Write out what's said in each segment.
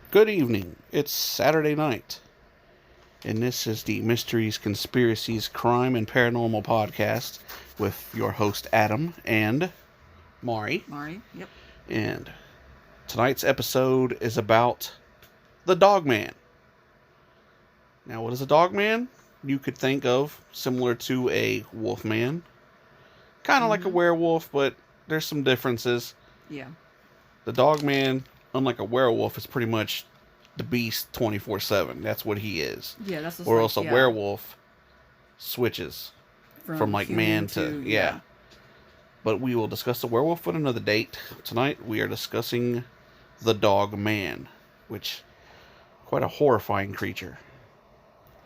Good evening. It's Saturday night, and this is the Mysteries, Conspiracies, Crime, and Paranormal podcast with your host Adam and Mari. Yep. And tonight's episode is about the Dogman. Now, what is a Dogman? You could think of similar to a wolfman, kind of like a werewolf, but there's some differences. Yeah. The Dogman, unlike a werewolf, is pretty much the beast 24/7. That's what he is. Yeah, that's just Or like, else a werewolf switches from like man to yeah. But we will discuss the werewolf on another date. Tonight we are discussing the Dogman, which quite a horrifying creature.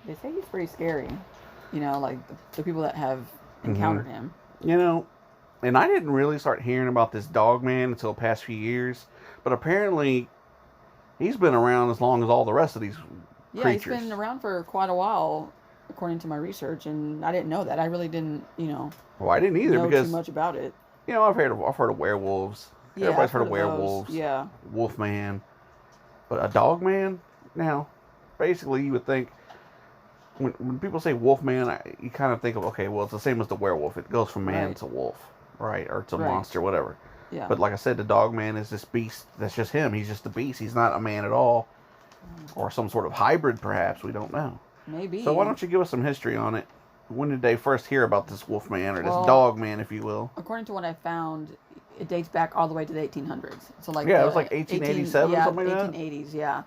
They say he's pretty scary. You know, like the people that have encountered him. You know, and I didn't really start hearing about this Dogman until the past few years, but apparently he's been around as long as all the rest of these creatures. Yeah, he's been around for quite a while, according to my research, and I didn't know that. I really didn't, Well, I didn't either know because too much about it. I've heard of werewolves. Yeah, Everybody's I've heard of werewolves. those. Yeah. Wolfman. But a Dogman? Now, basically you would think when people say Wolfman, you kind of think of, okay, well, it's the same as the werewolf. It goes from man to wolf, right? Or to monster, whatever. Yeah. But like I said, the Dogman is this beast. That's just him. He's just a beast. He's not a man at all. Or some sort of hybrid, perhaps. We don't know. Maybe. So why don't you give us some history on it? When did they first hear about this Wolfman, or this Dogman, if you will? According to what I found, it dates back all the way to the 1800s. So like it was like 1887, something like that? 1880s, yeah.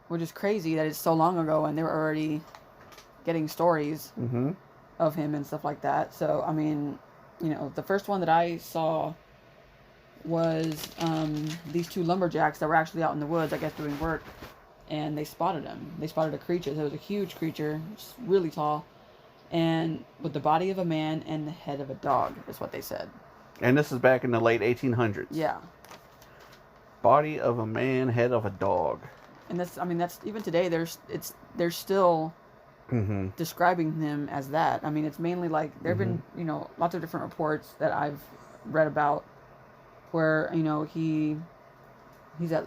Which is crazy that it's so long ago and they were already getting stories of him and stuff like that. So, I mean, the first one that I saw was these two lumberjacks that were actually out in the woods, I guess, doing work, and they spotted him. They spotted a creature. It was a huge creature, really tall, and with the body of a man and the head of a dog, is what they said. And this is back in the late 1800s. Yeah. Body of a man, head of a dog. And that's even today. They're still describing him as that. I mean, it's mainly like there've been lots of different reports that I've read about where he's at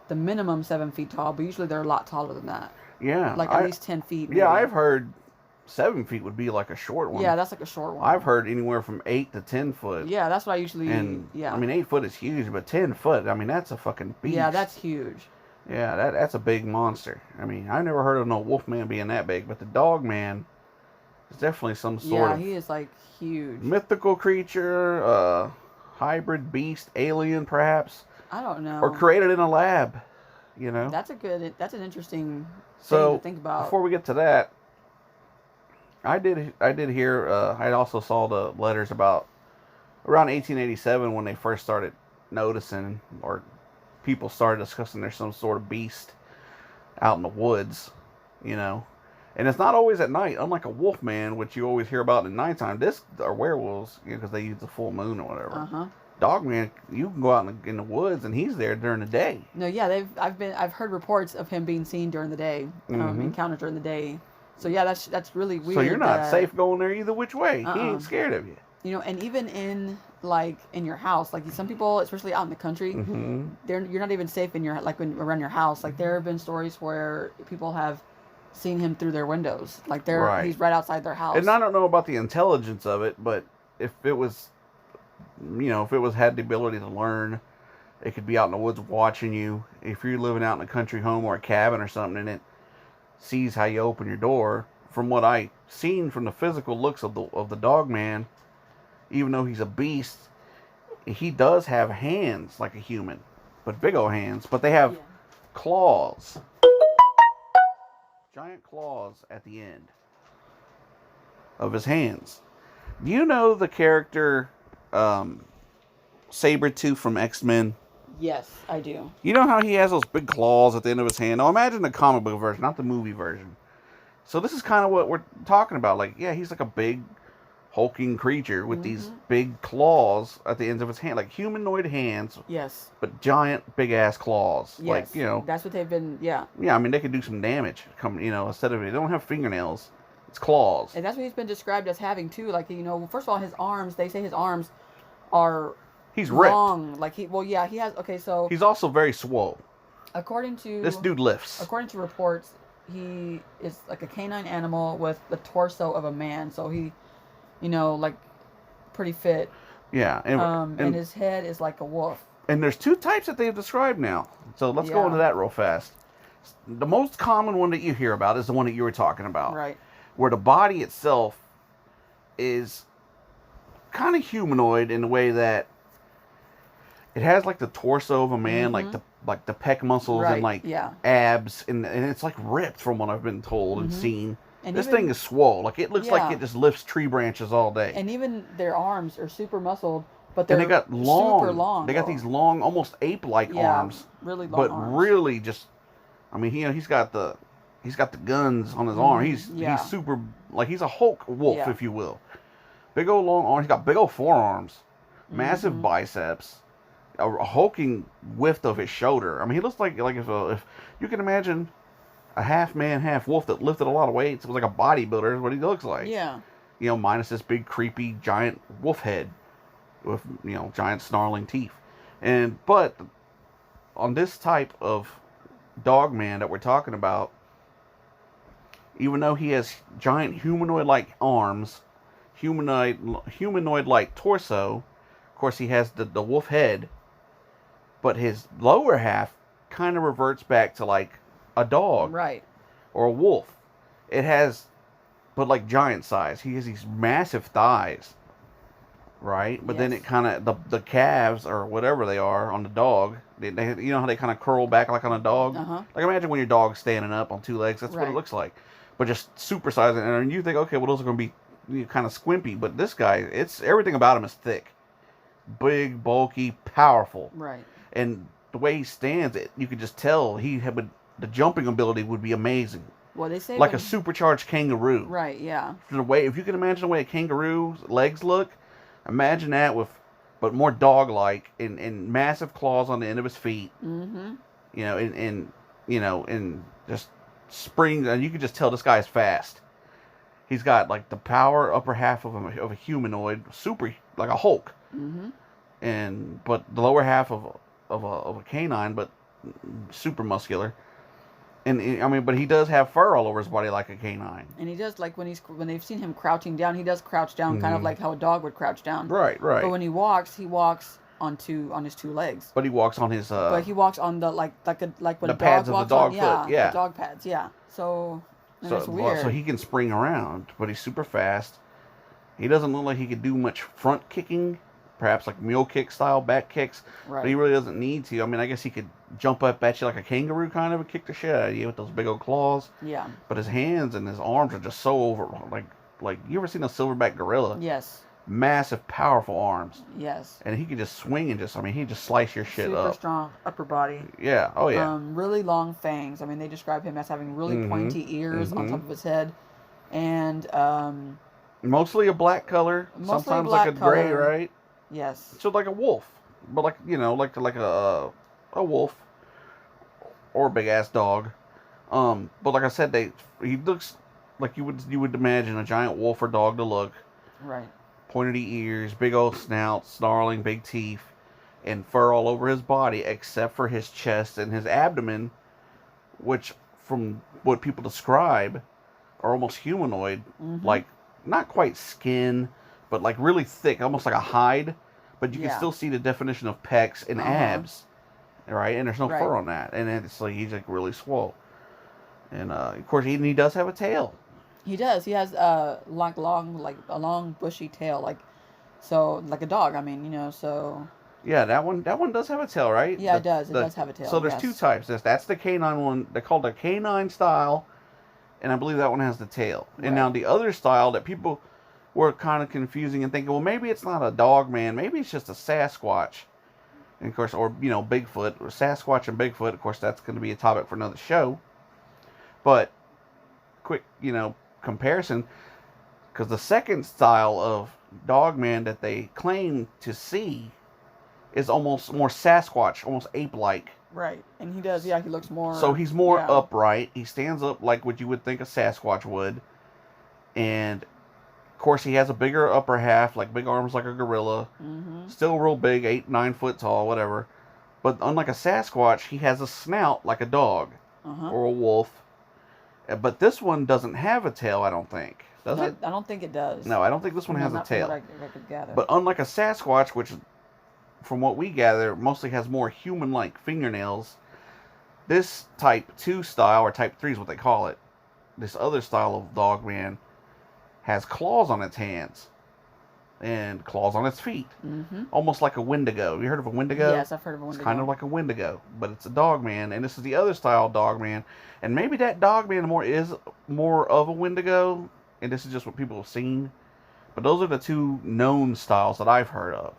the minimum 7 feet tall, but usually they're a lot taller than that. Yeah, like at least 10 feet. Maybe. Yeah, I've heard 7 feet would be like a short one. Yeah, that's like a short one. I've heard anywhere from 8 to 10 foot. Yeah, that's what I usually. And yeah, I mean 8 foot is huge, but 10 foot, I mean that's a fucking beast. Yeah, that's huge. Yeah, that's a big monster. I mean, I never heard of no Wolfman being that big, but the Dogman is definitely some sort of. Yeah, he is like huge. Mythical creature, hybrid beast, alien perhaps. I don't know. Or created in a lab, That's an interesting thing to think about. Before we get to that, I did hear, I also saw the letters about around 1887 when they first started noticing, or people started discussing there's some sort of beast out in the woods, and it's not always at night, unlike a wolfman, which you always hear about at nighttime. This are werewolves, because they use the full moon or whatever. Dogman, you can go out in the woods and he's there during the day. No, yeah, I've heard reports of him being seen during the day, encountered during the day. So yeah, that's really weird. So you're not safe going there either which way. He ain't scared of you. And even in your house, like some people, especially out in the country, you're not even safe in around your house. Like there have been stories where people have seen him through their windows, like he's right outside their house. And I don't know about the intelligence of it, but if it was, had the ability to learn, it could be out in the woods watching you. If you're living out in a country home or a cabin or something, and it sees how you open your door. From what I seen from the physical looks of the Dogman, even though he's a beast, he does have hands like a human, but big old hands. But they have claws, giant claws at the end of his hands. Do you know the character Sabretooth from X-Men? Yes, I do. You know how he has those big claws at the end of his hand? Now imagine the comic book version, not the movie version. So this is kind of what we're talking about. Like, yeah, he's like a big hulking creature with these big claws at the ends of his hand, like humanoid hands. Yes. But giant, big ass claws. Yes. Like, that's what they've been. Yeah. Yeah, I mean they could do some damage. Instead of they don't have fingernails, it's claws. And that's what he's been described as having too. Like first of all, his arms. They say his arms are. He's ripped. Long. Like he has. Okay, so he's also very swole. According This to dude lifts. according to reports, he is like a canine animal with the torso of a man. So he, like pretty fit. Yeah, And his head is like a wolf. and there's two types that they've described now. So let's go into Yeah. that real fast. The most common one that you hear about is the one that you were talking about, Right. where the body itself is kind of humanoid in the way that it has like the torso of a man, like the pec muscles and like abs, and it's like ripped from what I've been told and seen. And this thing is swole. Like it looks like it just lifts tree branches all day. And even their arms are super muscled, but they're and they got long, super long. They got these long, almost ape-like arms. Really long but arms. really just, I mean, he's got the guns on his arm. He's super, like he's a Hulk wolf, if you will. Big old long arms. He's got big old forearms, massive biceps, a hulking width of his shoulder. I mean, he looks like if you can imagine a half man, half wolf that lifted a lot of weights. It was like a bodybuilder is what he looks like. Yeah. Minus this big, creepy, giant wolf head with, giant snarling teeth. But on this type of Dogman that we're talking about, even though he has giant humanoid-like arms, humanoid-like torso, of course he has the wolf head, but his lower half kind of reverts back to like a dog, right, or a wolf. It has, but like giant size. He has these massive thighs, right? But then it kind of the calves or whatever they are on the dog. They you know how they kind of curl back like on a dog. Like imagine when your dog's standing up on two legs. That's what it looks like, but just supersized. And you think, okay, well those are going to be kind of squimpy, but this guy, it's everything about him is thick, big, bulky, powerful, right. And the way he stands, you could just tell the jumping ability would be amazing. Well, they say like a supercharged kangaroo. Right, yeah. If you can imagine the way a kangaroo's legs look, imagine that but more dog-like and massive claws on the end of his feet. Mm-hmm. And just springs, and you can just tell this guy's fast. He's got like the power upper half of a humanoid, super like a Hulk. Mm-hmm. But the lower half of a canine, but super muscular. And I mean, but he does have fur all over his body like a canine. And he does, like when they've seen him crouching down, he does crouch down kind of like how a dog would crouch down. Right. But when he walks on his two legs. But he walks on his. But he walks on the like when the a dog pads walks of the dog on, foot. Yeah. The dog pads. Yeah. So it's weird. So he can spring around, but he's super fast. He doesn't look like he could do much front kicking. Perhaps like mule kick style back kicks, right. But he really doesn't need to. I mean, I guess he could jump up at you like a kangaroo kind of and kick the shit out of you with those big old claws. Yeah. But his hands and his arms are just so over, like you ever seen a silverback gorilla? Yes. Massive, powerful arms. Yes. And he could just swing and he just slice your shit up. Super strong upper body. Yeah. Oh yeah. Really long fangs. I mean, they describe him as having really pointy ears on top of his head, and mostly a black color. Sometimes like a gray, right? Yes. So like a wolf, but like like a wolf or a big ass dog. But like I said, he looks like you would imagine a giant wolf or dog to look. Right. Pointy ears, big old snout, snarling, big teeth, and fur all over his body except for his chest and his abdomen, which from what people describe are almost humanoid, like not quite skin, but like really thick, almost like a hide, but you can still see the definition of pecs and abs, right? And there's no fur on that, and it's like he's like really swole, and of course he does have a tail. He does. He has a long bushy tail, like a dog. I mean, so. Yeah, that one does have a tail, right? Yeah, it does. It does have a tail. So there's two types. That's the canine one. They're called the canine style, and I believe that one has the tail. Right. And now the other style that people were kind of confusing and thinking, well, maybe it's not a Dogman, maybe it's just a Sasquatch, and of course, or Bigfoot, or Sasquatch and Bigfoot. Of course, that's going to be a topic for another show. But quick, comparison, because the second style of Dogman that they claim to see is almost more Sasquatch, almost ape-like. Right, and he does. Yeah, he looks more. So he's more upright. He stands up like what you would think a Sasquatch would, and of course he has a bigger upper half, like big arms like a gorilla. Still real big, 8-9 foot tall, whatever. But unlike a Sasquatch, he has a snout like a dog or a wolf. But this one doesn't have a tail, I don't think. Does No, it? I don't think it does. No, I don't think this one No, has a not from what tail. I could gather. But unlike a Sasquatch, which, from what we gather, mostly has more human-like fingernails, this Type 2 style, or Type 3 is what they call it, this other style of Dogman, has claws on its hands and claws on its feet. Mm-hmm. Almost like a Wendigo. You heard of a Wendigo? Yes, I've heard of a Wendigo. It's kind of like a Wendigo, but it's a Dogman, and this is the other style of Dogman. And maybe that Dogman is more of a Wendigo, and this is just what people have seen. But those are the two known styles that I've heard of.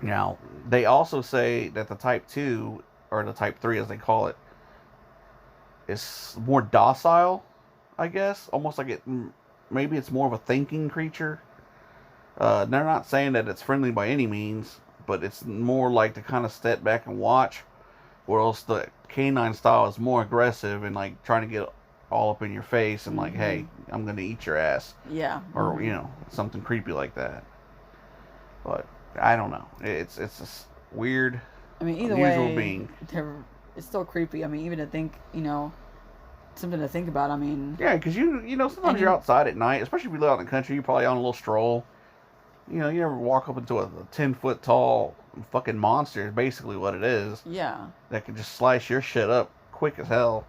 Now, they also say that the Type 2, or the Type 3 as they call it, is more docile, I guess. Almost like maybe it's more of a thinking creature. They're not saying that it's friendly by any means, but it's more like to kind of step back and watch. Whereas the canine style is more aggressive and like trying to get all up in your face and like, hey, I'm going to eat your ass. Yeah. Or, something creepy like that. But I don't know. It's just weird. I mean, either unusual way, being. It's still creepy. I mean, even to think, something to think about. I mean, yeah, because sometimes you're outside at night, especially if you live out in the country. You're probably on a little stroll. You ever walk up into a 10-foot tall fucking monster is basically what it is. Yeah. That can just slice your shit up quick as hell.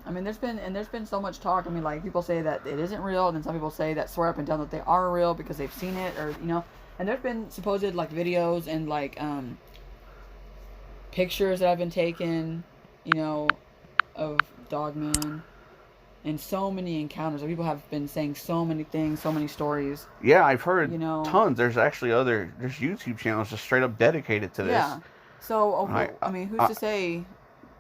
I mean, there's been so much talk. I mean, like, people say that it isn't real, and then some people say that swear up and down that they are real because they've seen it, or, and there's been supposed, like, videos and, like, pictures that have been taken, of Dogman. And so many encounters. People have been saying so many things, so many stories. Yeah, I've heard tons. There's actually there's YouTube channels just straight up dedicated to this. Yeah. So, I mean, who's to say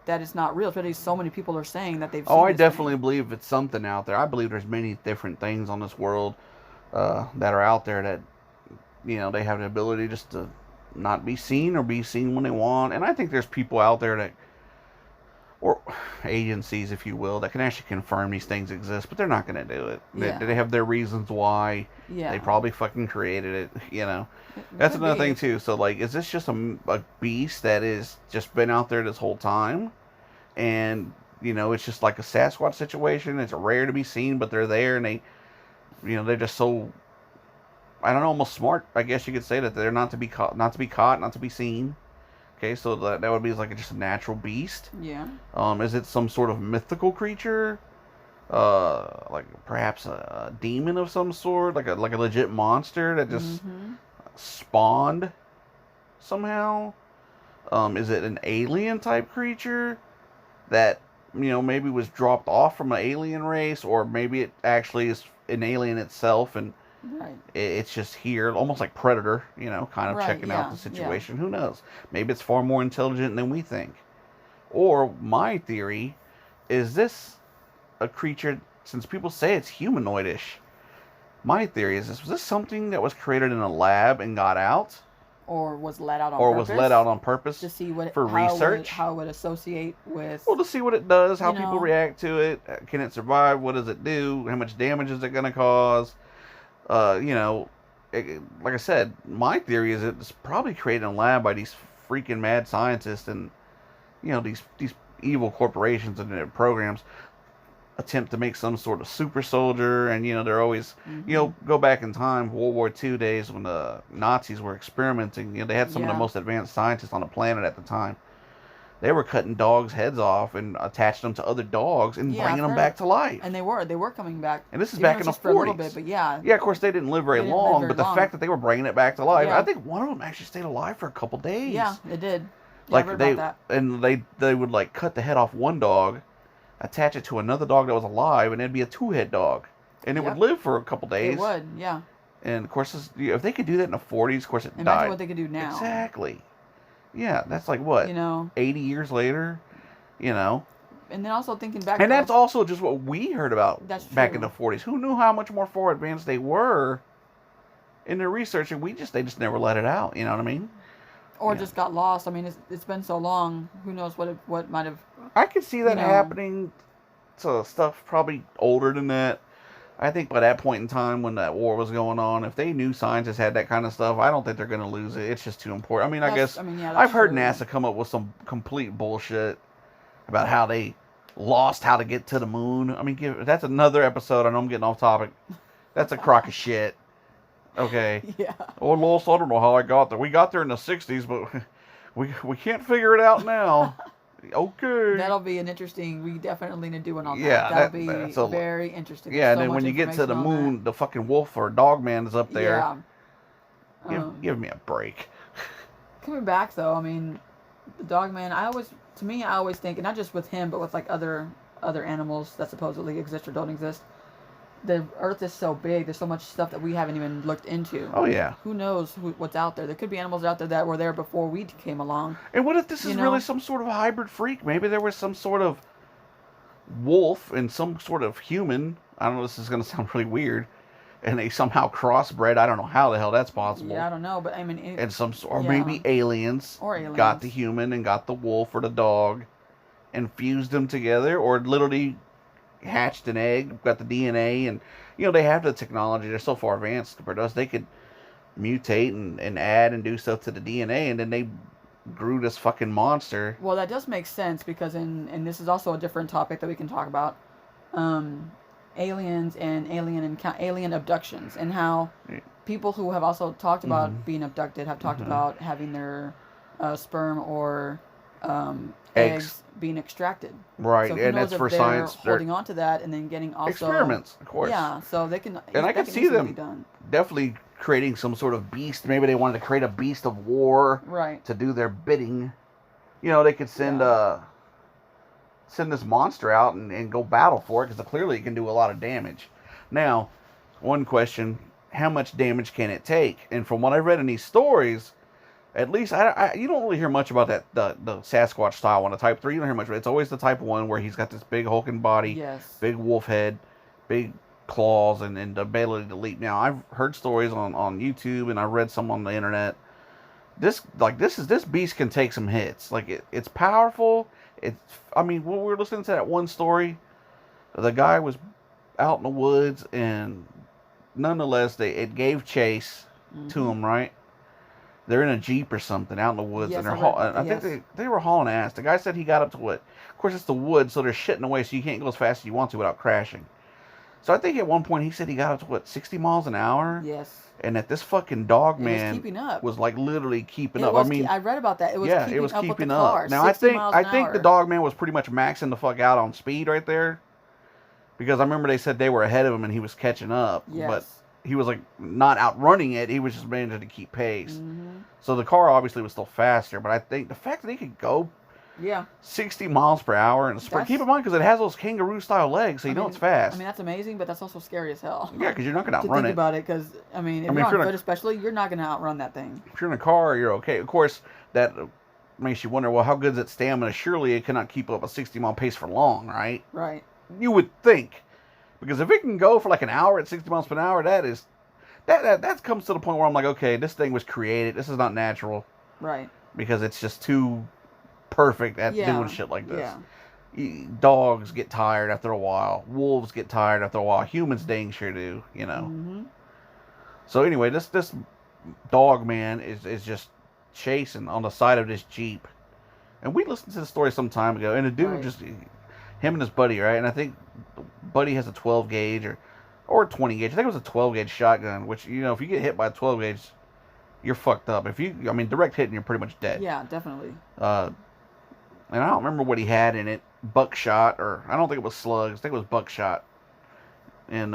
that it's not real? Especially so many people are saying that they've seen I this definitely thing. believe it's something out there. I believe there's many different things on this world that are out there that, they have the ability just to not be seen or be seen when they want. And I think there's people out there that, or agencies, if you will, that can actually confirm these things exist, but they're not going to do it. Yeah. They have their reasons why. Yeah. They probably fucking created it, That's another thing, too. So, like, is this just a beast that has just been out there this whole time? And, it's just like a Sasquatch situation. It's rare to be seen, but they're there, and they're just so, I don't know, almost smart, I guess you could say, that they're not to be caught, not to be seen. Okay, so that would be like just a natural beast. Yeah. Is it some sort of mythical creature? Like perhaps a demon of some sort, like a legit monster that just spawned somehow? Is it an alien type creature that maybe was dropped off from an alien race, or maybe it actually is an alien itself and right. It's just here, almost like Predator, kind of checking out the situation. Who knows? Maybe it's far more intelligent than we think. Or my theory is this a creature, since people say it's humanoidish, my theory is was this something that was created in a lab and got out? Or was let out on or purpose? was let out on purpose to see what for research? How it would associate with... Well, to see what it does, how people react to it. Can it survive? What does it do? How much damage is it going to cause? Like I said, my theory is it's probably created in a lab by these freaking mad scientists and, these evil corporations and their programs attempt to make some sort of super soldier. And, they're always, go back in time, World War II days when the Nazis were experimenting. They had some of the most advanced scientists on the planet at the time. They were cutting dogs' heads off and attaching them to other dogs and bringing them back to life. And they were coming back. And this is back in the 40s. For a little bit, but yeah. Yeah, of course, they didn't live very long, but the fact that they were bringing it back to life, I think one of them actually stayed alive for a couple days. Yeah, they did. Yeah, like I read about that. And they would like cut the head off one dog, attach it to another dog that was alive, and it'd be a two-head dog. And it would live for a couple days. It would, yeah. And of course, if they could do that in the 40s, of course it died. Imagine what they could do now. Exactly. Yeah, that's like what? 80 years later? And then also thinking back... And that's also just what we heard about back in the 40s. Who knew how much more far advanced they were in their research, and they just never let it out, you know what I mean? Or just got lost. I mean, it's been so long. Who knows what might have... I could see that happening to stuff probably older than that. I think by that point in time when that war was going on, if they knew scientists had that kind of stuff, I don't think they're going to lose it. It's just too important. I mean, Yeah, I've that's heard true. NASA come up with some complete bullshit about how they lost how to get to the moon. I mean, that's another episode. I know I'm getting off topic. That's a crock of shit. Okay. Yeah. Oh, Lois, I don't know how I got there. We got there in the 60s, but we can't figure it out now. Okay. That'll be an interesting. We definitely need to do one on Yeah, that. That'll that's be very interesting. Yeah, There's and so then much when you get to the information on moon, the fucking wolf or Dogman is up there. Yeah. Give me a break. Coming back though, I mean, the Dogman. I always think, and not just with him, but with like other animals that supposedly exist or don't exist. The Earth is so big. There's so much stuff that we haven't even looked into. Oh yeah. Who knows what's out there? There could be animals out there that were there before we came along. And what if this is really some sort of hybrid freak? Maybe there was some sort of wolf and some sort of human. I don't know. This is going to sound really weird. And they somehow crossbred. I don't know how the hell that's possible. Yeah, I don't know, but I mean, or maybe aliens, or aliens got the human and got the wolf or the dog, and fused them together, or literally hatched an egg, got the DNA, and they have the technology. They're so far advanced compared to us. They could mutate and add and do stuff to the DNA, and then they grew this fucking monster. Well, that does make sense because and this is also a different topic that we can talk about. Aliens and alien abductions, and how people who have also talked about being abducted have talked about having their sperm or eggs being extracted. Right, so and that's for science. Holding on to that and then getting also experiments, of course. Yeah, so they can. And I can see them definitely creating some sort of beast. Maybe they wanted to create a beast of war, right, to do their bidding. They could send send this monster out and go battle for it, because clearly it can do a lot of damage. Now, one question: how much damage can it take? And from what I've read in these stories, at least you don't really hear much about that the Sasquatch style one, the Type 3. You don't hear much. It's always the Type 1 where he's got this big hulking body, yes, big wolf head, big claws, and the ability to leap. Now, I've heard stories on YouTube, and I read some on the internet. This beast can take some hits. Like it's powerful. When we were listening to that one story, the guy was out in the woods, and nonetheless, it gave chase to him. Right, they're in a Jeep or something out in the woods, and I think they were hauling ass. The guy said he got up to what? Of course, it's the woods, so they're shitting away, so you can't go as fast as you want to without crashing. So I think at one point he said he got up to what, 60 miles an hour? Yes. And that this fucking Dogman was like literally keeping up. I read about that. It was keeping up. Now I think the Dogman was pretty much maxing the fuck out on speed right there, because I remember they said they were ahead of him and he was catching up. Yes. But he was like not outrunning it. He was just managing to keep pace. Mm-hmm. So the car obviously was still faster. But I think the fact that he could go 60 miles per hour in a sprint. Keep in mind, because it has those kangaroo-style legs, so you know it's fast. I mean, that's amazing, but that's also scary as hell. Yeah, because you're not going to outrun it. Think about it, because, if you're on foot especially, you're not going to outrun that thing. If you're in a car, you're okay. Of course, that makes you wonder, well, how good is its stamina? Surely it cannot keep up a 60-mile pace for long, right? Right. You would think. Because if it can go for like an hour at 60 miles per hour, that comes to the point where I'm like, okay, this thing was created. This is not natural. Right. Because it's just too perfect at doing shit like this. Yeah. Dogs get tired after a while. Wolves get tired after a while. Humans dang sure do, Mm-hmm. So anyway, this Dogman is just chasing on the side of this Jeep. And we listened to the story some time ago, and the dude him and his buddy, right? And I think the buddy has a 12 gauge or 20 gauge. I think it was a 12 gauge shotgun, which, if you get hit by a 12 gauge, you're fucked up. Direct hit and you're pretty much dead. Yeah, definitely. And I don't remember what he had in it. Buckshot, or I don't think it was slugs. I think it was buckshot. And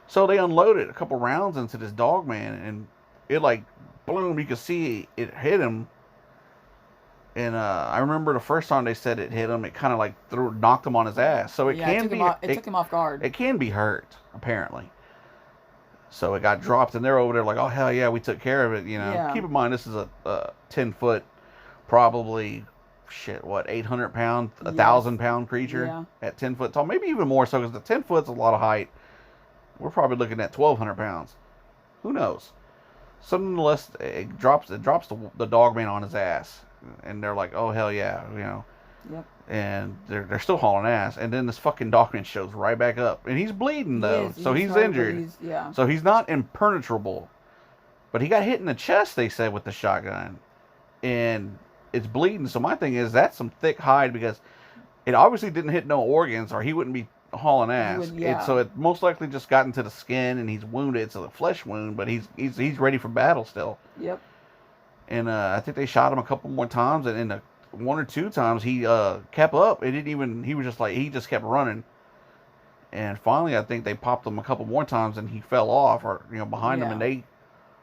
so they unloaded a couple rounds into this Dogman, and it boom, you could see it hit him. And I remember the first time they said it hit him, it kind of knocked him on his ass. So it took him off guard. It can be hurt, apparently. So it got dropped, and they're over there like, oh hell yeah, we took care of it. Yeah. Keep in mind, this is a 10-foot. Probably, 800 pound, 1,000 pound creature at 10 foot tall. Maybe even more so, because the 10 foot's a lot of height. We're probably looking at 1,200 pounds. Who knows? So nonetheless, it drops the Dogman on his ass. And they're like, oh, hell yeah. Yep. And they're still hauling ass. And then this fucking Dogman shows right back up, and he's bleeding though, so he's hurt, injured. Yeah. So he's not impenetrable, but he got hit in the chest. They said with the shotgun, and it's bleeding. So my thing is that's some thick hide because it obviously didn't hit no organs, or he wouldn't be hauling ass. So it most likely just got into the skin, and he's wounded. It's a flesh wound, but he's ready for battle still. Yep. And I think they shot him a couple more times, and in the one or two times he kept up. It didn't even. He was just like he just kept running. And finally, I think they popped him a couple more times, and he fell off, or behind him, and they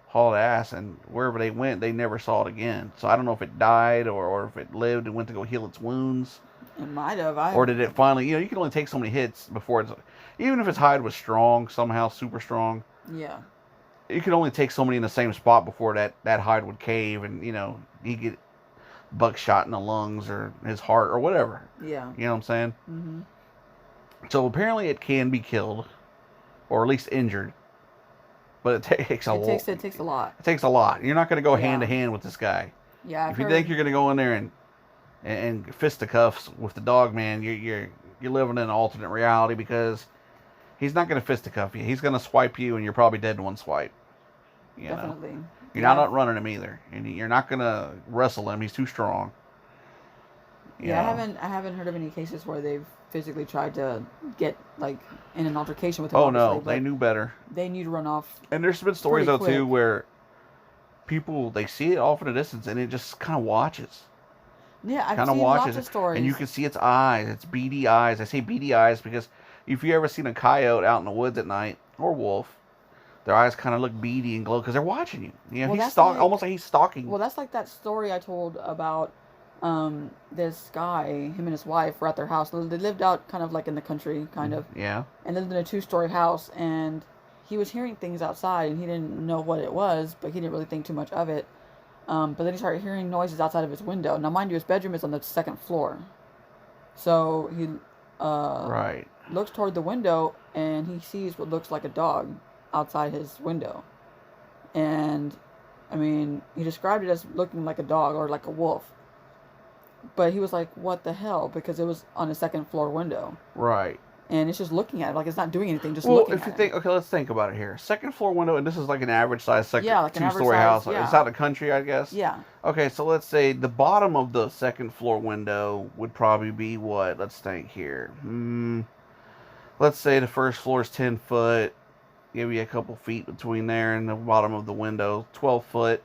hauled ass. And wherever they went, they never saw it again. So I don't know if it died or if it lived and went to go heal its wounds. It might have. Or did it finally? You can only take so many hits before it's. Even if its hide was strong, somehow super strong. Yeah. You could only take so many in the same spot before that hide would cave, and he get buckshot in the lungs or his heart or whatever. Yeah. You know what I'm saying? Mm-hmm. So apparently it can be killed, or at least injured. But it takes a lot. It takes a lot. It takes a lot. You're not going to go hand to hand with this guy. Yeah. If you think you're going to go in there and fisticuffs with the Dogman, you're living in an alternate reality, because he's not going to fisticuff you. He's going to swipe you, and you're probably dead in one swipe. Definitely. You're not outrunning him either, and you're not going to wrestle him. He's too strong. I haven't heard of any cases where they've physically tried to get in an altercation with him. Oh no, they knew better. They knew to run off. And there's been stories though too where people, they see it off in the distance, and it just kind of watches. Yeah, I've seen lots of stories. And you can see its eyes, its beady eyes. I say beady eyes because if you ever seen a coyote out in the woods at night, or wolf, their eyes kind of look beady and glow because they're watching you. He's almost like he's stalking. Well, that's like that story I told about this guy. Him and his wife were at their house. They lived out kind of like in the country, kind of. Yeah. And lived in a 2-story house, and he was hearing things outside, and he didn't know what it was, but he didn't really think too much of it. But then he started hearing noises outside of his window. Now, mind you, his bedroom is on the 2nd floor. So he looks toward the window, and he sees what looks like a dog outside his window. And, I mean, he described it as looking like a dog or like a wolf. But he was like, what the hell? Because it was on a 2nd floor window. Right. And it's just looking at it. Like, it's not doing anything, just looking at it. Well, if you think, okay, let's think about it here. 2nd floor window, and this is like an average size 2-story house. Yeah. It's out in the country, I guess? Yeah. Okay, so let's say the bottom of the 2nd floor window would probably be what? Let's think here. Let's say the first floor is 10 foot. Give you a couple feet between there and the bottom of the window, 12 foot.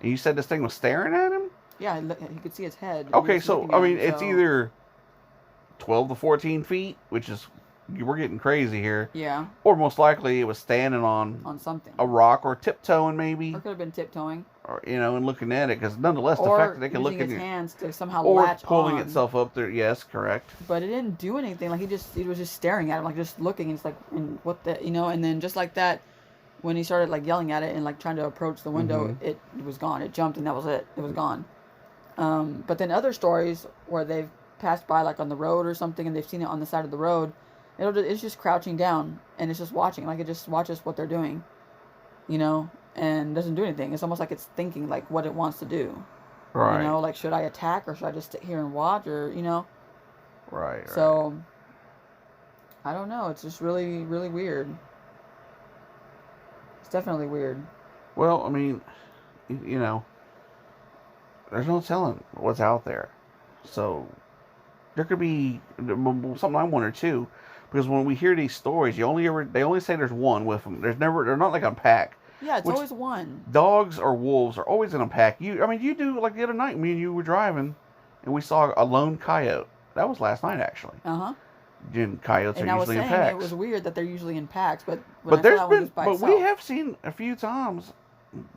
And you said this thing was staring at him? Yeah, he could see his head. Okay, so, I mean, it's either 12 to 14 feet, which is, we're getting crazy here. Yeah. Or most likely it was standing on something. A rock, or tiptoeing maybe. Or could have been tiptoeing. Or, and looking at it, because nonetheless, the fact that they can look in his hands to somehow or latch pulling on. itself up there. Yes, correct. But it didn't do anything. Like, he was just staring at him, like just looking. It's like, and what the, and then just like that, when he started like yelling at it and like trying to approach the window, it was gone. It jumped, and that was it. It was gone. But then other stories where they've passed by like on the road or something, and they've seen it on the side of the road, it's just crouching down, and it's just watching. Like, it just watches what they're doing, and doesn't do anything. It's almost like it's thinking like what it wants to do. Right. Like, should I attack, or should I just sit here and watch, or Right. So I don't know. It's just really, really weird. It's definitely weird. Well, I mean, there's no telling what's out there. So there could be something I wonder too, because when we hear these stories, they only say there's one with them. They're not like a pack. Yeah, it's always one. Dogs or wolves are always in a pack. You do, like the other night, me and you were driving, and we saw a lone coyote. That was last night, actually. And coyotes are usually in packs. It was weird that they're usually in packs, but we have seen a few times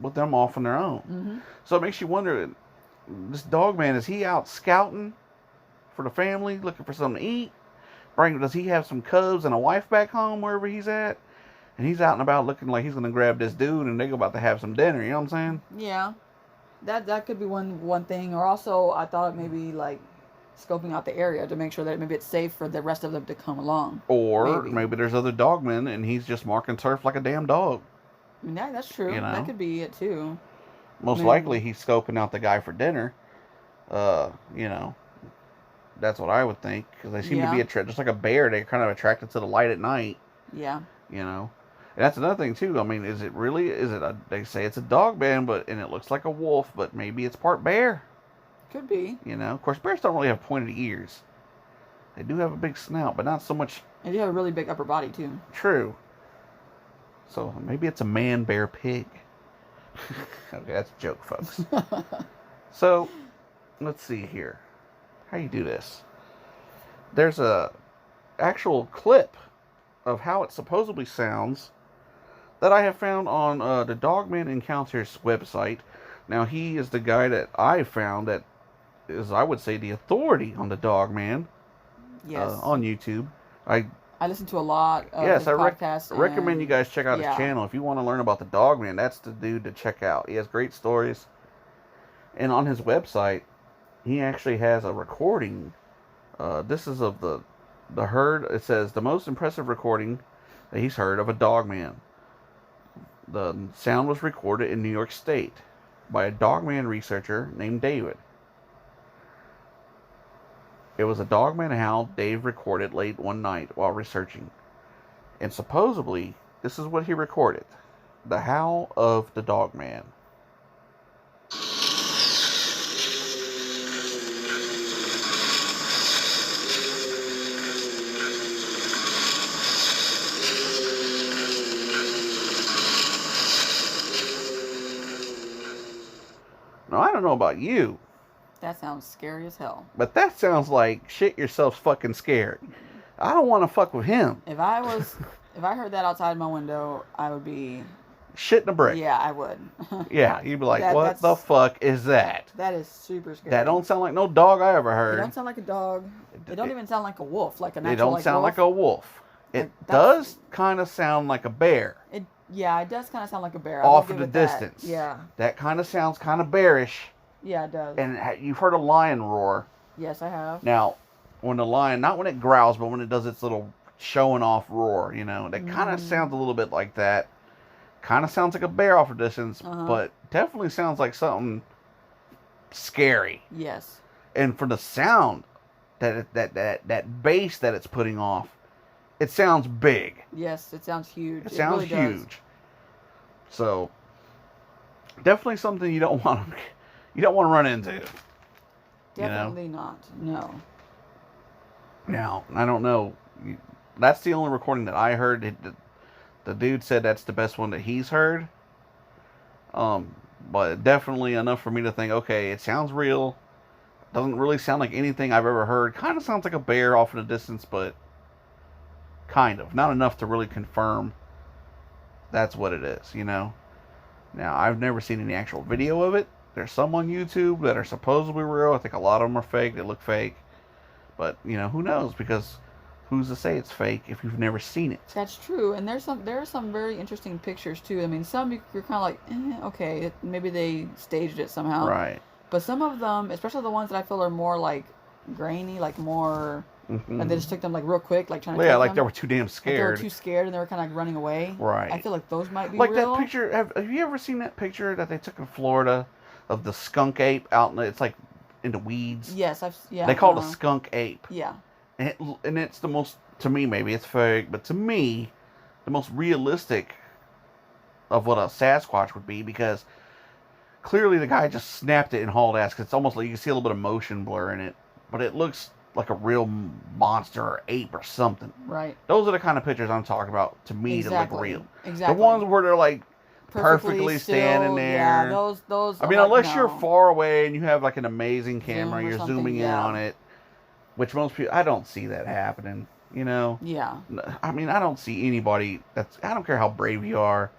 with them off on their own. So it makes you wonder, this Dogman, is he out scouting for the family, looking for something to eat? Does he have some cubs and a wife back home wherever he's at? And he's out and about looking like he's going to grab this dude, and they're about to have some dinner. You know what I'm saying? Yeah. That could be one thing. Or also, I thought maybe like scoping out the area to make sure that maybe it's safe for the rest of them to come along. Or maybe there's other dogmen, and he's just marking turf like a damn dog. I mean, that's true. That could be it too. Most likely he's scoping out the guy for dinner. That's what I would think, because they seem to Yeah. be just like a bear. They're kind of attracted to the light at night. Yeah. You know, and that's another thing too. I mean, is it really? Is it? They say it's a Dogman, and it looks like a wolf, but maybe it's part bear. Could be. You know, of course, bears don't really have pointed ears. They do have a big snout, but not so much. And you have a really big upper body too. True. So maybe it's a man bear pig. Okay, that's a joke, folks. So let's see here. How you do this? There's a actual clip of how it supposedly sounds that I have found on the Dogman Encounters website. Now, he is the guy that I found that is, I would say, the authority on the Dogman. Yes. On YouTube. I listen to a lot of yes, his I podcasts. recommend you guys check out his yeah. channel. If you want to learn about the Dogman, that's the dude to check out. He has great stories. And on his website, he actually has a recording. This is of the herd. It says, the most impressive recording that he's heard of a Dogman. The sound was recorded in New York State by a Dogman researcher named David. It was a Dogman howl Dave recorded late one night while researching. And supposedly, this is what he recorded. The howl of the Dogman. Now, I don't know about you, That sounds scary as hell. but that sounds like shit yourself fucking scared. I don't want to fuck with him. If I heard that outside my window, I would be Shit in a brick. Yeah, I would. Yeah, you'd be like, what the fuck is that? That is super scary. That don't sound like no dog I ever heard. It don't sound like a dog. It don't even sound like a wolf, like a natural. It don't like sound wolf. like a wolf. It does kind of sound like a bear. It does kind of sound like a bear. Off in the distance. That. Yeah. That kind of sounds kind of bearish. Yeah, it does. And you've heard a lion roar. Yes, I have. Now, when the lion, not when it growls, but when it does its little showing off roar, you know, that kind of sounds a little bit like that. Kind of sounds like a bear off a distance, but definitely sounds like something scary. Yes. And for the sound, that bass that it's putting off, it sounds big. Yes, it sounds huge. It sounds really huge. Does. So definitely something you don't want to run into. Definitely not. No. Now, I don't know. That's the only recording that I heard. The dude said that's the best one that he's heard. But definitely enough for me to think, okay, it sounds real. Doesn't really sound like anything I've ever heard. Kind of sounds like a bear off in the distance, but kind of. Not enough to really confirm that's what it is, you know? Now, I've never seen any actual video of it. There's some on YouTube that are supposedly real. I think a lot of them are fake. They look fake. But, you know, who knows? Because who's to say it's fake if you've never seen it? That's true. And there are some very interesting pictures, too. I mean, some you're kind of like, okay, maybe they staged it somehow. Right. But some of them, especially the ones that I feel are more, like, grainy, like more... And they just took them like real quick, like trying to. Yeah, like them. they were too damn scared. Like they were too scared, and they were kind of like running away. Right. I feel like those might be like real. that picture. Have you ever seen that picture that they took in Florida of the skunk ape out in it's like in the weeds? Yes, yeah. They call it a skunk ape. Yeah. And it's the most, to me, maybe it's fake, but to me, the most realistic of what a Sasquatch would be, because clearly the guy just snapped it and hauled ass. Cause it's almost like you can see a little bit of motion blur in it, but it looks like a real monster or ape or something. Right. Those are the kind of pictures I'm talking about to me that look real. Exactly. The ones where they're like perfectly standing there. Yeah, those. I mean, unless you're far away and you have like an amazing camera, you're zooming in on it, which most people, I don't see that happening. You know. Yeah. I mean, I don't see anybody I don't care how brave you are.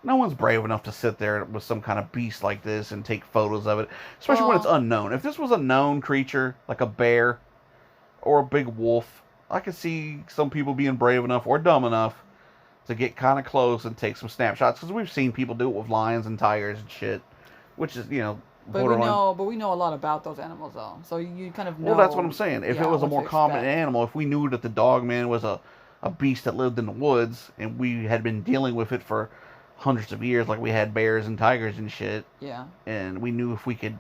No one's brave enough to sit there with some kind of beast like this and take photos of it, especially when it's unknown. If this was a known creature, like a bear or a big wolf, I could see some people being brave enough or dumb enough to get kind of close and take some snapshots, because we've seen people do it with lions and tigers and shit, which is, you know, But we know a lot about those animals, though. So you kind of know. Well, that's what I'm saying. If it was a more common animal, if we knew that the Dogman was a beast that lived in the woods, and we had been dealing with it for hundreds of years, like we had bears and tigers and shit. Yeah. And we knew if we could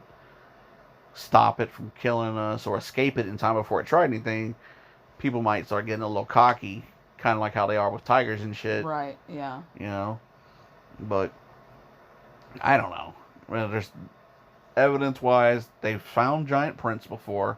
stop it from killing us or escape it in time before it tried anything, people might start getting a little cocky, kind of like how they are with tigers and shit. Right. Yeah. You know, but I don't know. Well, there's evidence-wise, they've found giant prints before.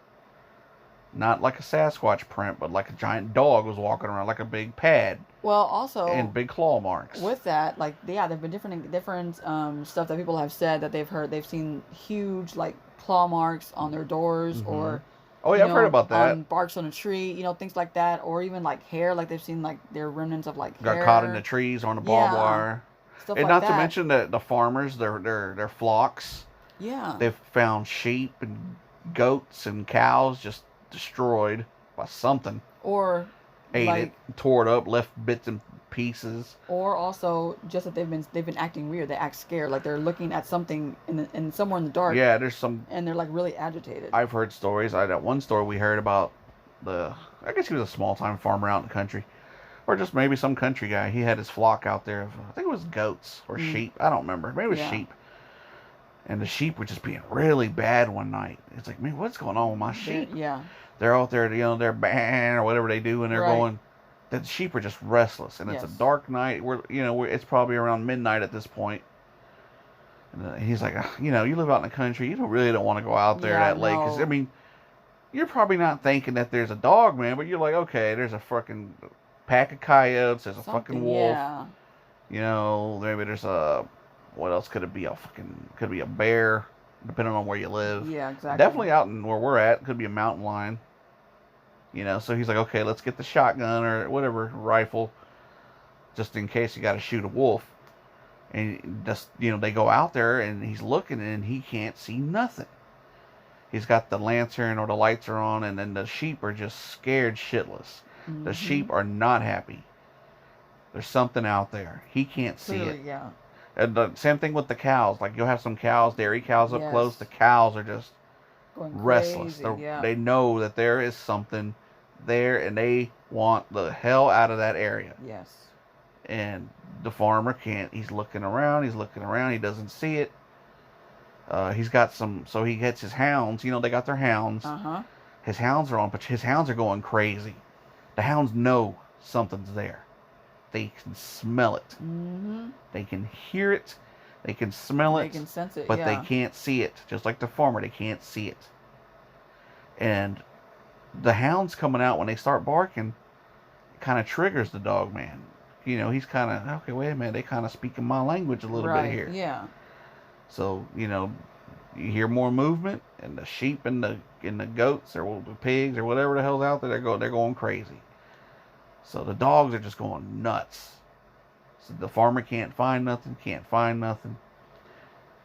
Not like a Sasquatch print, but like a giant dog was walking around, like a big pad. Well, also, and big claw marks. With that, like, yeah, there've been different stuff that people have said that they've heard. They've seen huge, like, claw marks on their doors, or oh yeah, I've heard about that. On barks on a tree, things like that, or even like hair, like they've seen like their remnants of like got hair. caught in the trees or on the barbed wire. Stuff and like not to mention the farmers, their flocks. Yeah. They've found sheep and goats and cows just destroyed by something. Or ate it, tore it up, left bits and pieces. Or also just that they've been acting weird. They act scared, like they're looking at something in somewhere in the dark. Yeah, there's some, and they're like really agitated. I've heard stories. That one story we heard about I guess he was a small time farmer out in the country, or just maybe some country guy. He had his flock out there of, I think it was goats or sheep. I don't remember. Maybe it was sheep. And the sheep were just being really bad one night. It's like, man, what's going on with my sheep? They're out there, they're bang or whatever they do, and they're going. The sheep are just restless, and it's a dark night. It's probably around midnight at this point. And he's like, you live out in the country, you really don't want to go out there that late, because I mean, you're probably not thinking that there's a dog, man, but you're like, okay, there's a fucking pack of coyotes, there's a fucking wolf, maybe there's a. What else could it be? Could be a bear, depending on where you live. Yeah, exactly. Definitely out in where we're at, could be a mountain lion. So he's like, okay, let's get the shotgun or whatever, rifle, just in case you got to shoot a wolf. And just, they go out there and he's looking and he can't see nothing. He's got the lantern or the lights are on, and then the sheep are just scared shitless. Mm-hmm. The sheep are not happy. There's something out there. He can't see it. Yeah. And the same thing with the cows. Like, you'll have some cows, dairy cows up close. The cows are just restless. They know that there is something there, and they want the hell out of that area. Yes. And the farmer can't. He's looking around. He doesn't see it. He's got some. So he gets his hounds. They got their hounds. His hounds are on, but his hounds are going crazy. The hounds know something's there. They can smell it. Mm-hmm. They can hear it. They can smell it. They can sense it, but they can't see it. Just like the farmer, they can't see it. And the hounds coming out when they start barking kind of triggers the Dogman. He's kind of, okay, wait a minute. They kind of speaking my language a little bit here. Yeah. So, you hear more movement, and the sheep and the goats or the pigs or whatever the hell's out there, they're going crazy. So the dogs are just going nuts. So the farmer can't find nothing.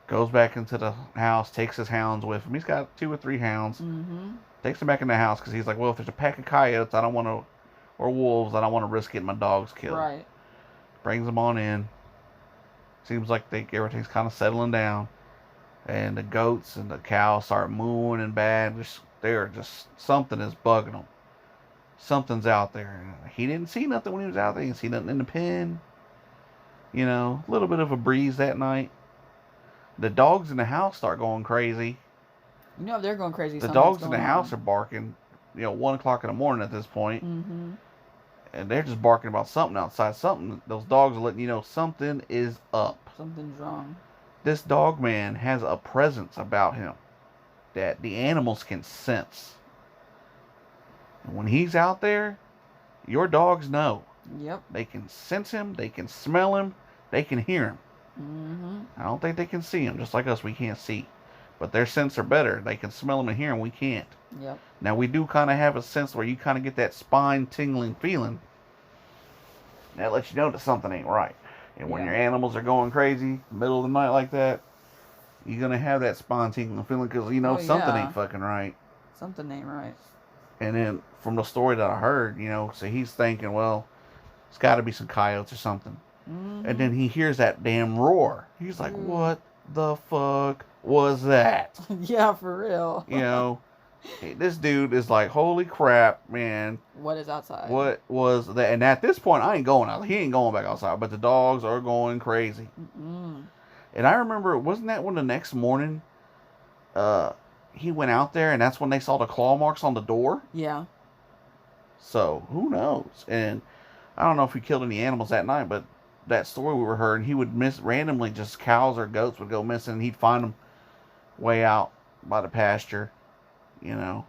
Goes back into the house, takes his hounds with him. He's got 2 or 3 hounds. Mm-hmm. Takes them back in the house because he's like, well, if there's a pack of coyotes, or wolves, I don't want to risk getting my dogs killed. Right. Brings them on in. Seems like everything's kind of settling down. And the goats and the cows start mooing and bad. They're just, something is bugging them. Something's out there. He didn't see nothing when he was out there. He didn't see nothing in the pen. A little bit of a breeze that night. The dogs in the house start going crazy. If they're going crazy. The dogs in the house are barking, 1 o'clock in the morning at this point. Mm-hmm. And they're just barking about something outside. Those dogs are letting you know something is up. Something's wrong. This Dogman has a presence about him that the animals can sense. And when he's out there, your dogs know. Yep. They can sense him, they can smell him, they can hear him. Mm-hmm. I don't think they can see him, just like us, we can't see. But their sense are better. They can smell him and hear him, we can't. Yep. Now, we do kind of have a sense where you kind of get that spine-tingling feeling. That lets you know that something ain't right. And when your animals are going crazy, middle of the night like that, you're going to have that spine-tingling feeling because, something ain't fucking right. Something ain't right. And then, from the story that I heard, so he's thinking, well, it's got to be some coyotes or something. Mm-hmm. And then he hears that damn roar. He's like, what the fuck was that? Yeah, for real. This dude is like, holy crap, man. What is outside? What was that? And at this point, I ain't going out. He ain't going back outside. But the dogs are going crazy. Mm-mm. And I remember, wasn't that when the next morning, he went out there, and that's when they saw the claw marks on the door. Yeah. So who knows? And I don't know if he killed any animals that night, but that story we were hearing, he would miss randomly. Just cows or goats would go missing, and he'd find them way out by the pasture. You know.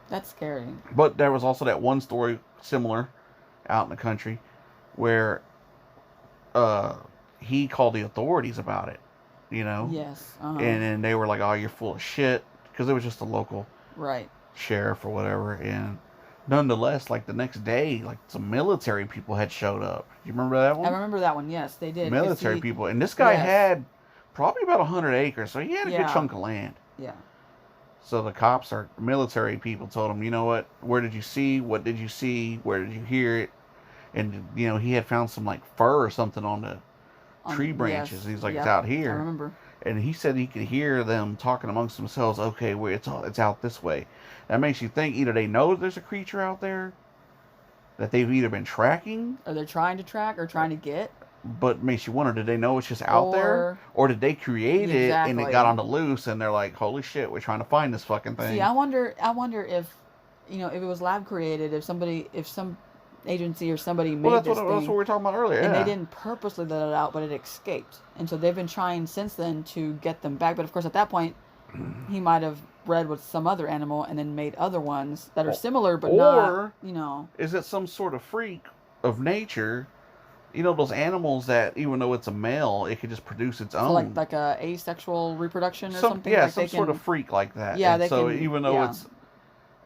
That's scary. But there was also that one story similar out in the country where he called the authorities about it, you know? Yes. And then they were like, oh, you're full of shit. Because it was just a local sheriff or whatever. And nonetheless, like the next day, like some military people had showed up. You remember that one? I remember that one, yes, they did. Military people. And this guy had probably about 100 acres, so he had a good chunk of land. Yeah. So the cops or military people told him, you know what? Where did you see? What did you see? Where did you hear it? And, you know, he had found some, like, fur or something on the tree branches. He's like, it's out here. I remember. And he said he could hear them talking amongst themselves, okay, well, it's out this way. That makes you think either they know there's a creature out there that they've either been tracking. Or they're trying to track or trying to get. But makes you wonder, did they know it's just out there? Or did they create it and it got on the loose and they're like, holy shit, we're trying to find this fucking thing. See, I wonder if, you know, if it was lab created, if some agency or somebody made this thing. That's what we were talking about earlier. And they didn't purposely let it out, but it escaped. And so they've been trying since then to get them back. But of course, at that point, he might have bred with some other animal and then made other ones that are similar, but not, you know. Is it some sort of freak of nature? You know, those animals that, even though it's a male, it could just produce its own. Like a asexual reproduction or something? Yeah, like some sort of freak like that. Yeah, and so even though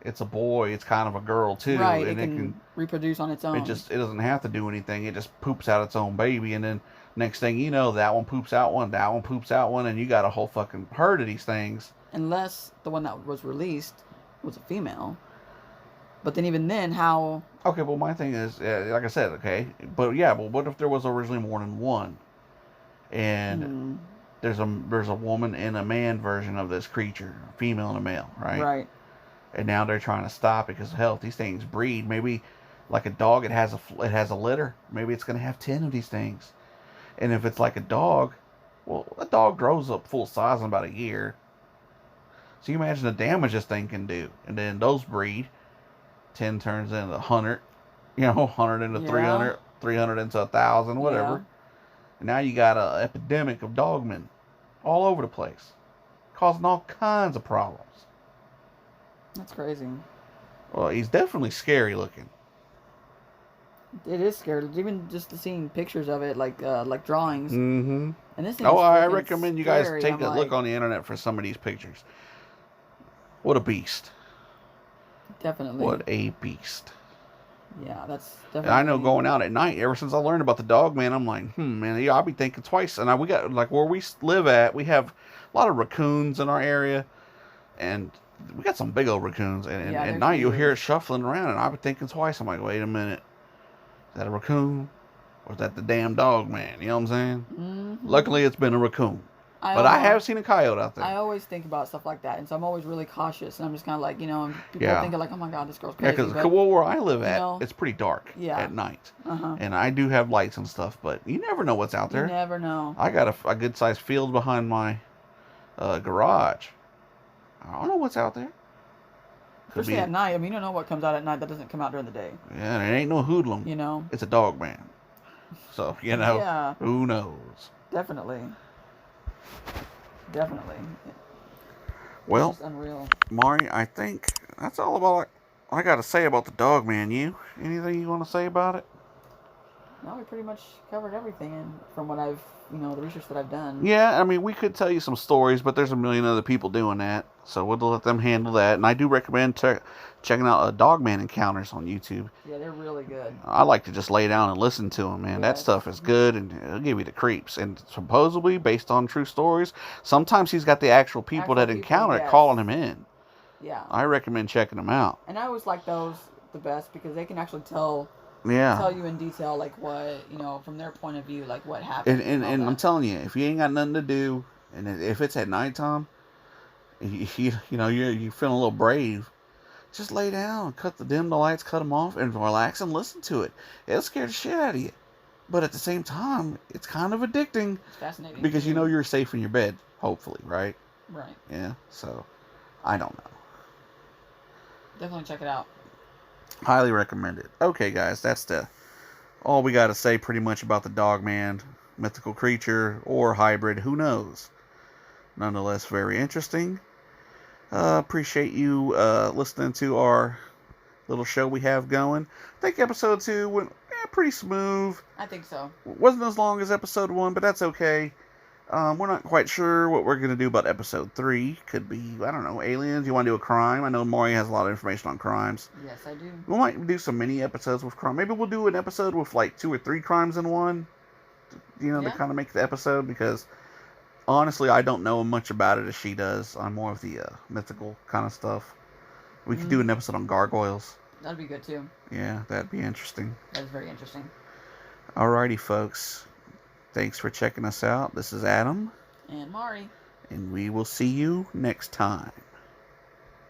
it's a boy, it's kind of a girl too. Right, and it can reproduce on its own. It doesn't have to do anything. It just poops out its own baby. And then next thing you know, that one poops out one, that one poops out one, and you got a whole fucking herd of these things. Unless the one that was released was a female. But then even then, how... Okay, well, my thing is, like I said, okay, but what if there was originally more than one, and there's a woman and a man version of this creature, a female and a male, right? Right. And now they're trying to stop it because of health. These things breed. Maybe like a dog, it has a litter. Maybe it's gonna have 10 of these things, and if it's like a dog, well, a dog grows up full size in about a year. So you imagine the damage this thing can do, and then those breed. 10 turns into 100, 100 into 300, 300 into 1,000, whatever. Yeah. And now you got an epidemic of dogmen all over the place, causing all kinds of problems. That's crazy. Well, he's definitely scary looking. It is scary, even just seeing pictures of it, like drawings. Mm-hmm. And this thing I recommend you guys take a look on the internet for some of these pictures. What a beast. Definitely. What a beast. Yeah, that's definitely. And I know going out at night, ever since I learned about the Dogman, I'm like, man, I'll be thinking twice. And we got, like, where we live at, we have a lot of raccoons in our area. And we got some big old raccoons. And at night, you'll hear it shuffling around. And I'll be thinking twice. I'm like, wait a minute. Is that a raccoon? Or is that the damn Dogman? You know what I'm saying? Mm-hmm. Luckily, it's been a raccoon. I have seen a coyote out there. I always think about stuff like that, and so I'm always really cautious. And I'm just kind of like, and people are thinking like, "Oh my God, this girl's crazy." Yeah, because where I live at, it's pretty dark at night, uh-huh. and I do have lights and stuff, but you never know what's out there. You never know. I got a good sized field behind my garage. I don't know what's out there. Especially at night. I mean, you don't know what comes out at night that doesn't come out during the day. Yeah, and it ain't no hoodlum. It's a Dogman. So who knows? Definitely. Well, it's unreal. Mari, I think that's all about I got to say about the Dogman. You? Anything you want to say about it? No, we pretty much covered everything from what I've, the research that I've done. Yeah, I mean, we could tell you some stories, but there's a million other people doing that, so we'll let them handle that. And I do recommend checking out Dogman Encounters on YouTube. Yeah, they're really good. I like to just lay down and listen to them, man. Yes. That stuff is good, and it'll give you the creeps. And supposedly, based on true stories, sometimes he's got the actual people that encounter it calling him in. Yeah. I recommend checking them out. And I always like those the best because they can actually tell you in detail, like what, from their point of view, like what happened. And I'm telling you, if you ain't got nothing to do, and if it's at nighttime, you're feeling a little brave, just lay down, dim the lights, cut them off, and relax and listen to it. It'll scare the shit out of you. But at the same time, it's kind of addicting. It's fascinating. Because you're safe in your bed, hopefully, right? Right. Yeah, so I don't know. Definitely check it out. Highly recommend it. Okay, guys, that's all we got to say pretty much about the Dogman, mythical creature or hybrid. Who knows? Nonetheless, very interesting. Appreciate you listening to our little show we have going. I think episode 2 went pretty smooth. I think so. Wasn't as long as episode 1, but that's okay. We're not quite sure what we're going to do about episode 3. Could be, I don't know, aliens. You want to do a crime? I know Maury has a lot of information on crimes. Yes, I do. We might do some mini episodes with crime. Maybe we'll do an episode with like 2 or 3 crimes in one, to kind of make the episode, because honestly, I don't know much about it as she does. I'm more of the mythical kind of stuff. We could do an episode on gargoyles. That'd be good too. Yeah, that'd be interesting. That's very interesting. Alrighty, folks. Thanks for checking us out. This is Adam. And Mari. And we will see you next time.